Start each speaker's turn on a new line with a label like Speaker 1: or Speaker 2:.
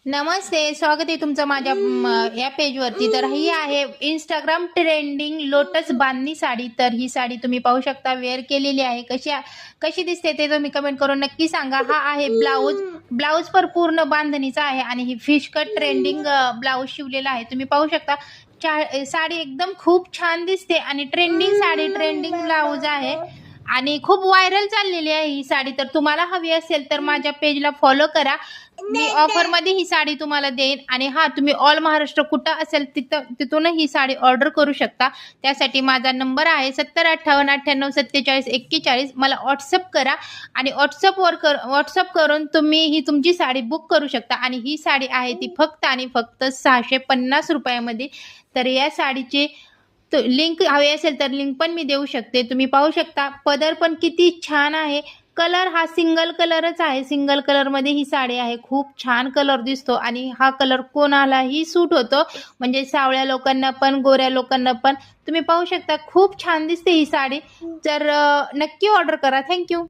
Speaker 1: नमस्ते, स्वागत आहे तुमचं माझ्या या पेजवरती। तर ही आहे इंस्टाग्राम ट्रेंडिंग लोटस बांधणी साडी। तर ही साडी तुम्ही पाहू शकता, वेअर केलेली आहे। कशी दिसते ते तुम्ही कमेंट करून नक्की सांगा। हा आहे ब्लाऊज पर पूर्ण बांधणीचा आहे आणि ही फिश कट ट्रेंडिंग ब्लाऊज शिवलेला आहे। तुम्ही पाहू शकता साडी एकदम खूप छान दिसते आणि ट्रेंडिंग साडी, ट्रेंडिंग ब्लाऊज आहे आणि खूप व्हायरल चाललेली आहे ही साडी। तर तुम्हाला हवी असेल तर माझ्या पेजला फॉलो करा। मी ऑफर मध्ये ही साडी तुम्हाला देईन आणि हा तुम्ही ऑल महाराष्ट्र कुठं असेल तिथून ही साडी ऑर्डर करू शकता। त्यासाठी माझा नंबर आहे 7058984741। मला व्हॉट्सअप करा आणि व्हॉट्सअप करून तुम्ही ही तुमची साडी बुक करू शकता। आणि ही साडी आहे ती फक्त आणि फक्त 650 रुपयामध्ये। तर या साडीचे लिंक हवी असेल तर लिंक पण मी देऊ शकते। तुम्ही पाहू शकता पदर पण किती छान आहे। कलर हा सिंगल कलरच आहे। सिंगल कलर मध्ये ही साडी आहे। खूप छान कलर दिसतो आणि हा कलर कोणालाही सूट होतो, म्हणजे सावळ्या लोकांना पण गोऱ्या लोकांना पण। तुम्ही पाहू शकता खूप छान दिसते ही साडी। तर नक्की ऑर्डर करा। थँक्यू।